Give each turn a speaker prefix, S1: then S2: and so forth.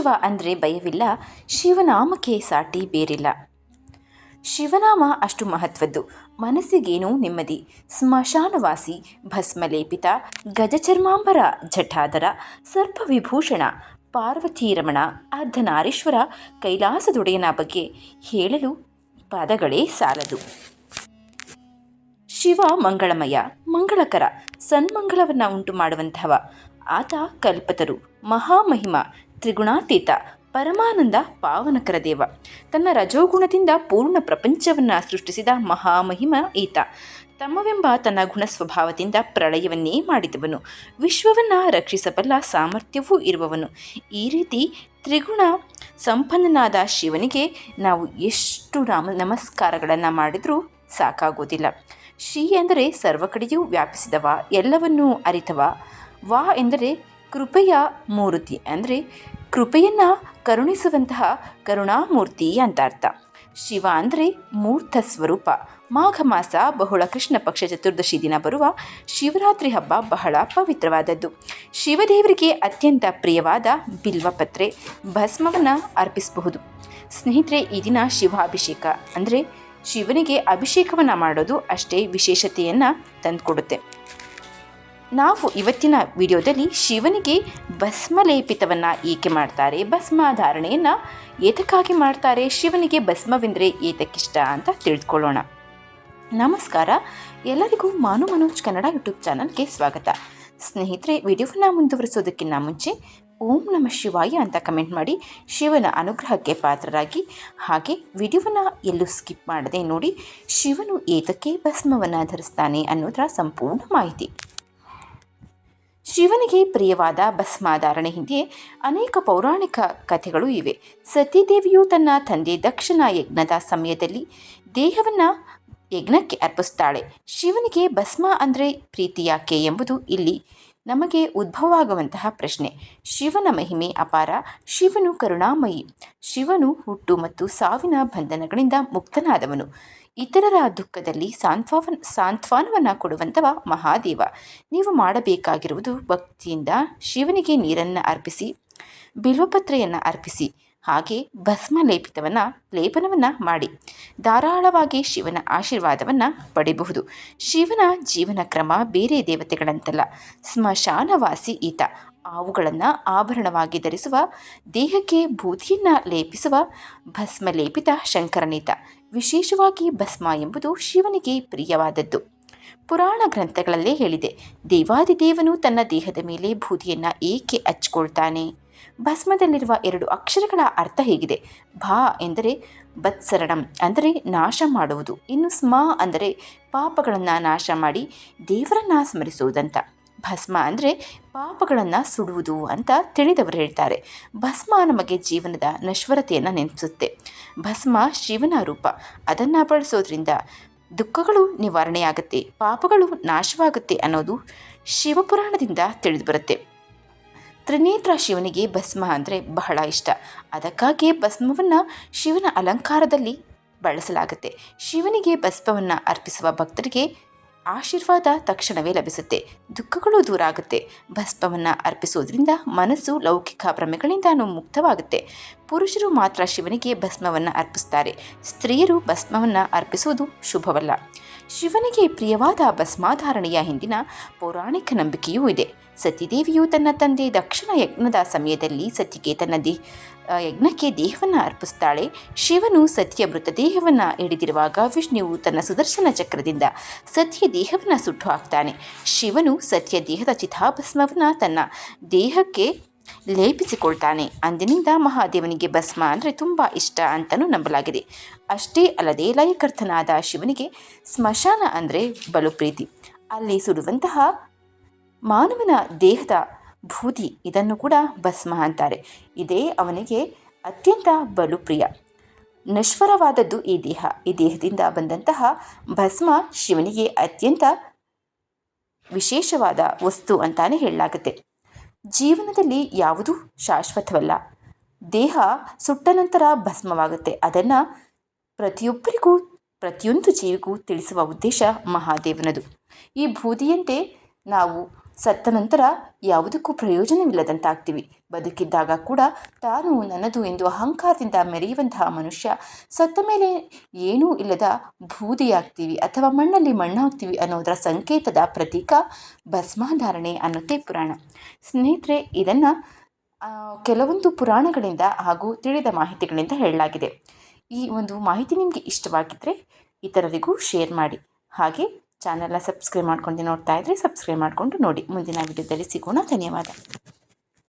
S1: ಶಿವ ಅಂದರೆ ಭಯವಿಲ್ಲ, ಶಿವನಾಮಕ್ಕೆ ಸಾಟಿ ಬೇರಿಲ್ಲ. ಶಿವನಾಮ ಅಷ್ಟು ಮಹತ್ವದ್ದು, ಮನಸ್ಸಿಗೇನೋ ನೆಮ್ಮದಿ. ಸ್ಮಶಾನವಾಸಿ, ಭಸ್ಮಲೇಪಿತ, ಗಜಚರ್ಮಾಂಬರ ಜಠಾಧರ, ಸರ್ಪವಿಭೂಷಣ, ಪಾರ್ವತೀರಮಣ, ಅರ್ಧನಾರೀಶ್ವರ, ಕೈಲಾಸದೊಡೆಯನ ಬಗ್ಗೆ ಹೇಳಲು ಪದಗಳೇ ಸಾಲದು. ಶಿವ ಮಂಗಳಮಯ, ಮಂಗಳಕರ, ಸನ್ಮಂಗಳವನ್ನು ಉಂಟು ಮಾಡುವಂಥವ. ಆತ ಕಲ್ಪತರು, ಮಹಾಮಹಿಮ, ತ್ರಿಗುಣಾತೀತ, ಪರಮಾನಂದ, ಪಾವನಕರ ದೇವ. ತನ್ನ ರಜೋಗುಣದಿಂದ ಪೂರ್ಣ ಪ್ರಪಂಚವನ್ನು ಸೃಷ್ಟಿಸಿದ ಮಹಾಮಹಿಮ ಈತ. ತಮ್ಮವೆಂಬ ತನ್ನ ಗುಣಸ್ವಭಾವದಿಂದ ಪ್ರಳಯವನ್ನೇ ಮಾಡಿದವನು, ವಿಶ್ವವನ್ನು ರಕ್ಷಿಸಬಲ್ಲ ಸಾಮರ್ಥ್ಯವೂ ಇರುವವನು. ಈ ರೀತಿ ತ್ರಿಗುಣ ಸಂಪನ್ನನಾದ ಶಿವನಿಗೆ ನಾವು ಎಷ್ಟು ನಮಸ್ಕಾರಗಳನ್ನು ಮಾಡಿದರೂ ಸಾಕಾಗೋದಿಲ್ಲ. ಶ್ರೀ ಎಂದರೆ ಸರ್ವ ಕಡೆಯೂ ವ್ಯಾಪಿಸಿದವ, ಎಲ್ಲವನ್ನೂ ಅರಿತವ. ವಾ ಎಂದರೆ ಕೃಪೆಯ ಮೂರ್ತಿ, ಅಂದರೆ ಕೃಪೆಯನ್ನು ಕರುಣಿಸುವಂತಹ ಕರುಣಾಮೂರ್ತಿ ಅಂತ ಅರ್ಥ. ಶಿವ ಅಂದರೆ ಮೂರ್ತ ಸ್ವರೂಪ. ಮಾಘ ಮಾಸ ಬಹುಳ ಕೃಷ್ಣ ಪಕ್ಷ ಚತುರ್ದಶಿ ದಿನ ಬರುವ ಶಿವರಾತ್ರಿ ಹಬ್ಬ ಬಹಳ ಪವಿತ್ರವಾದದ್ದು. ಶಿವದೇವರಿಗೆ ಅತ್ಯಂತ ಪ್ರಿಯವಾದ ಬಿಲ್ವಪತ್ರೆ, ಭಸ್ಮವನ್ನು ಅರ್ಪಿಸಬಹುದು. ಸ್ನೇಹಿತರೆ, ಈ ದಿನ ಶಿವಾಭಿಷೇಕ ಅಂದರೆ ಶಿವನಿಗೆ ಅಭಿಷೇಕವನ್ನು ಮಾಡೋದು ಅಷ್ಟೇ ವಿಶೇಷತೆಯನ್ನು ತಂದುಕೊಡುತ್ತೆ. ನಾವು ಇವತ್ತಿನ ವಿಡಿಯೋದಲ್ಲಿ ಶಿವನಿಗೆ ಭಸ್ಮಲೇಪಿತವನ್ನು ಏಕೆ ಮಾಡ್ತಾರೆ, ಭಸ್ಮಧಾರಣೆಯನ್ನು ಏತಕ್ಕಾಗಿ ಮಾಡ್ತಾರೆ, ಶಿವನಿಗೆ ಭಸ್ಮವೆಂದರೆ ಏತಕ್ಕಿಷ್ಟ ಅಂತ ತಿಳಿದುಕೊಳ್ಳೋಣ. ನಮಸ್ಕಾರ, ಎಲ್ಲರಿಗೂ ಮಾನು ಮನೋಜ್ ಕನ್ನಡ ಯೂಟ್ಯೂಬ್ ಚಾನಲ್ಗೆ ಸ್ವಾಗತ. ಸ್ನೇಹಿತರೆ, ವಿಡಿಯೋವನ್ನು ಮುಂದುವರಿಸೋದಕ್ಕಿಂತ ಮುಂಚೆ ಓಂ ನಮಃ ಶಿವಾಯ ಅಂತ ಕಮೆಂಟ್ ಮಾಡಿ ಶಿವನ ಅನುಗ್ರಹಕ್ಕೆ ಪಾತ್ರರಾಗಿ, ಹಾಗೆ ವಿಡಿಯೋವನ್ನು ಎಲ್ಲೂ ಸ್ಕಿಪ್ ಮಾಡದೆ ನೋಡಿ ಶಿವನು ಏತಕ್ಕೆ ಭಸ್ಮವನ್ನು ಧರಿಸ್ತಾನೆ ಅನ್ನೋದರ ಸಂಪೂರ್ಣ ಮಾಹಿತಿ. ಶಿವನಿಗೆ ಪ್ರಿಯವಾದ ಭಸ್ಮಾಧಾರಣೆ ಹಿಂದೆ ಅನೇಕ ಪೌರಾಣಿಕ ಕಥೆಗಳು ಇವೆ. ಸತೀದೇವಿಯು ತನ್ನ ತಂದೆ ದಕ್ಷನ ಯಜ್ಞದ ಸಮಯದಲ್ಲಿ ದೇಹವನ್ನು ಯಜ್ಞಕ್ಕೆ ಅರ್ಪಿಸ್ತಾಳೆ. ಶಿವನಿಗೆ ಭಸ್ಮ ಅಂದರೆ ಪ್ರೀತಿ ಯಾಕೆ ಎಂಬುದು ಇಲ್ಲಿ ನಮಗೆ ಉದ್ಭವವಾಗುವಂತಹ ಪ್ರಶ್ನೆ. ಶಿವನ ಮಹಿಮೆ ಅಪಾರ. ಶಿವನು ಕರುಣಾಮಯಿ. ಶಿವನು ಹುಟ್ಟು ಮತ್ತು ಸಾವಿನ ಬಂಧನಗಳಿಂದ ಮುಕ್ತನಾದವನು. ಇತರರ ದುಃಖದಲ್ಲಿ ಸಾಂತ್ವನವನ್ನು ಕೊಡುವಂಥವ ಮಹಾದೇವ. ನೀವು ಮಾಡಬೇಕಾಗಿರುವುದು ಭಕ್ತಿಯಿಂದ ಶಿವನಿಗೆ ನೀರನ್ನು ಅರ್ಪಿಸಿ, ಬಿಲ್ವಪತ್ರೆಯನ್ನು ಅರ್ಪಿಸಿ, ಹಾಗೆ ಭಸ್ಮ ಲೇಪನವನ್ನು ಮಾಡಿ ಧಾರಾಳವಾಗಿ ಶಿವನ ಆಶೀರ್ವಾದವನ್ನು ಪಡೆಯಬಹುದು. ಶಿವನ ಜೀವನ ಕ್ರಮ ಬೇರೆ ದೇವತೆಗಳಂತಲ್ಲ. ಸ್ಮಶಾನವಾಸಿ ಈತ. ಅವುಗಳನ್ನು ಆಭರಣವಾಗಿ ಧರಿಸುವ, ದೇಹಕ್ಕೆ ಬೂದಿಯನ್ನು ಲೇಪಿಸುವ ಭಸ್ಮಲೇಪಿತ ಶಂಕರನೀತ. ವಿಶೇಷವಾಗಿ ಭಸ್ಮ ಎಂಬುದು ಶಿವನಿಗೆ ಪ್ರಿಯವಾದದ್ದು. ಪುರಾಣ ಗ್ರಂಥಗಳಲ್ಲೇ ಹೇಳಿದೆ, ದೇವಾದಿದೇವನು ತನ್ನ ದೇಹದ ಮೇಲೆ ಬೂದಿಯನ್ನು ಏಕೆ ಹಚ್ಕೊಳ್ತಾನೆ. ಭಸ್ಮದಲ್ಲಿರುವ 2 ಅಕ್ಷರಗಳ ಅರ್ಥ ಹೇಗಿದೆ. ಭಾ ಎಂದರೆ ಬತ್ಸರಣಂ, ಅಂದರೆ ನಾಶ ಮಾಡುವುದು. ಇನ್ನು ಸ್ಮ ಅಂದರೆ ಪಾಪಗಳನ್ನು ನಾಶ ಮಾಡಿ ದೇವರನ್ನು ಸ್ಮರಿಸುವುದಂತ. ಭಸ್ಮ ಅಂದರೆ ಪಾಪಗಳನ್ನು ಸುಡುವುದು ಅಂತ ತಿಳಿದವರು ಹೇಳ್ತಾರೆ. ಭಸ್ಮ ನಮಗೆ ಜೀವನದ ನಶ್ವರತೆಯನ್ನು ನೆನಪಿಸುತ್ತೆ. ಭಸ್ಮ ಶಿವನ ರೂಪ. ಅದನ್ನು ಬಳಸೋದ್ರಿಂದ ದುಃಖಗಳು ನಿವಾರಣೆಯಾಗುತ್ತೆ, ಪಾಪಗಳು ನಾಶವಾಗುತ್ತೆ ಅನ್ನೋದು ಶಿವಪುರಾಣದಿಂದ ತಿಳಿದು ಬರುತ್ತೆ. ತ್ರಿನೇತ್ರ ಶಿವನಿಗೆ ಭಸ್ಮ ಅಂದರೆ ಬಹಳ ಇಷ್ಟ. ಅದಕ್ಕಾಗಿಯೇ ಭಸ್ಮವನ್ನು ಶಿವನ ಅಲಂಕಾರದಲ್ಲಿ ಬಳಸಲಾಗುತ್ತೆ. ಶಿವನಿಗೆ ಭಸ್ಮವನ್ನು ಅರ್ಪಿಸುವ ಭಕ್ತರಿಗೆ ಆಶೀರ್ವಾದ ತಕ್ಷಣವೇ ಲಭಿಸುತ್ತೆ, ದುಃಖಗಳು ದೂರ ಆಗುತ್ತೆ. ಭಸ್ಮವನ್ನು ಅರ್ಪಿಸೋದ್ರಿಂದ ಮನಸ್ಸು ಲೌಕಿಕ ಭ್ರಮೆಗಳಿಂದ ಮುಕ್ತವಾಗುತ್ತೆ. ಪುರುಷರು ಮಾತ್ರ ಶಿವನಿಗೆ ಭಸ್ಮವನ್ನು ಅರ್ಪಿಸ್ತಾರೆ. ಸ್ತ್ರೀಯರು ಭಸ್ಮವನ್ನು ಅರ್ಪಿಸುವುದು ಶುಭವಲ್ಲ. ಶಿವನಿಗೆ ಪ್ರಿಯವಾದ ಭಸ್ಮಾಧಾರಣೆಯ ಹಿಂದಿನ ಪೌರಾಣಿಕ ನಂಬಿಕೆಯೂ ಇದೆ. ಸತೀದೇವಿಯು ತನ್ನ ತಂದೆ ದಕ್ಷನ ಯಜ್ಞದ ಸಮಯದಲ್ಲಿ ಸತಿಗೆ ತನ್ನ ಯಜ್ಞಕ್ಕೆ ದೇಹವನ್ನು ಅರ್ಪಿಸ್ತಾಳೆ. ಶಿವನು ಸತಿಯ ಮೃತದೇಹವನ್ನು ಹಿಡಿದಿರುವಾಗ ವಿಷ್ಣುವು ತನ್ನ ಸುದರ್ಶನ ಚಕ್ರದಿಂದ ಸತಿಯ ದೇಹವನ್ನು ಸುಟ್ಟು ಹಾಕ್ತಾನೆ. ಶಿವನು ಸತಿಯ ದೇಹದ ಚಿತಾಭಸ್ಮವನ್ನು ತನ್ನ ದೇಹಕ್ಕೆ ಲೇಪಿಸಿಕೊಳ್ತಾನೆ. ಅಂದಿನಿಂದ ಮಹಾದೇವನಿಗೆ ಭಸ್ಮ ಅಂದರೆ ತುಂಬ ಇಷ್ಟ ಅಂತಲೂ ನಂಬಲಾಗಿದೆ. ಅಷ್ಟೇ ಅಲ್ಲದೆ ಲಯಕರ್ತನಾದ ಶಿವನಿಗೆ ಸ್ಮಶಾನ ಅಂದರೆ ಬಲು ಪ್ರೀತಿ. ಅಲ್ಲಿ ಸುಡುವಂತಹ ಮಾನವನ ದೇಹದ ಬೂದಿ, ಇದನ್ನು ಕೂಡ ಭಸ್ಮ ಅಂತಾರೆ. ಇದೇ ಅವನಿಗೆ ಅತ್ಯಂತ ಬಲು ಪ್ರಿಯ. ನಶ್ವರವಾದದ್ದು ಈ ದೇಹ. ಈ ದೇಹದಿಂದ ಬಂದಂತಹ ಭಸ್ಮ ಶಿವನಿಗೆ ಅತ್ಯಂತ ವಿಶೇಷವಾದ ವಸ್ತು ಅಂತಾನೆ ಹೇಳಲಾಗುತ್ತೆ. ಜೀವನದಲ್ಲಿ ಯಾವುದೂ ಶಾಶ್ವತವಲ್ಲ. ದೇಹ ಸುಟ್ಟ ನಂತರ ಭಸ್ಮವಾಗುತ್ತೆ. ಅದನ್ನು ಪ್ರತಿಯೊಬ್ಬರಿಗೂ, ಪ್ರತಿಯೊಂದು ಜೀವಿಗೂ ತಿಳಿಸುವ ಉದ್ದೇಶ ಮಹಾದೇವನದು. ಈ ಬೂದಿಯಂತೆ ನಾವು ಸತ್ತ ನಂತರ ಯಾವುದಕ್ಕೂ ಪ್ರಯೋಜನವಿಲ್ಲದಂತಾಗ್ತೀವಿ. ಬದುಕಿದ್ದಾಗ ಕೂಡ ತಾನು ನನ್ನದು ಎಂದು ಅಹಂಕಾರದಿಂದ ಮೆರೆಯುವಂತಹ ಮನುಷ್ಯ ಸತ್ತ ಮೇಲೆ ಏನೂ ಇಲ್ಲದ ಬೂದಿಯಾಗ್ತೀವಿ ಅಥವಾ ಮಣ್ಣಲ್ಲಿ ಮಣ್ಣಾಗ್ತೀವಿ ಅನ್ನೋದರ ಸಂಕೇತದ ಪ್ರತೀಕ ಭಸ್ಮಧಾರಣೆ ಅನ್ನುತ್ತೆ ಪುರಾಣ. ಸ್ನೇಹಿತರೆ, ಇದನ್ನು ಕೆಲವೊಂದು ಪುರಾಣಗಳಿಂದ ಹಾಗೂ ತಿಳಿದ ಮಾಹಿತಿಗಳಿಂದ ಹೇಳಲಾಗಿದೆ. ಈ ಒಂದು ಮಾಹಿತಿ ನಿಮಗೆ ಇಷ್ಟವಾಗಿದ್ದರೆ ಇತರರಿಗೂ ಶೇರ್ ಮಾಡಿ. ಹಾಗೆ ಚಾನಲ್ನ ಸಬ್ಸ್ಕ್ರೈಬ್ ಮಾಡ್ಕೊಂಡು ನೋಡ್ತಾ ಇದ್ದರೆ ಸಬ್ಸ್ಕ್ರೈಬ್ ಮಾಡಿಕೊಂಡು ನೋಡಿ. ಮುಂದಿನ ವಿಡಿಯೋದಲ್ಲಿ ಸಿಗೋಣ. ಧನ್ಯವಾದ.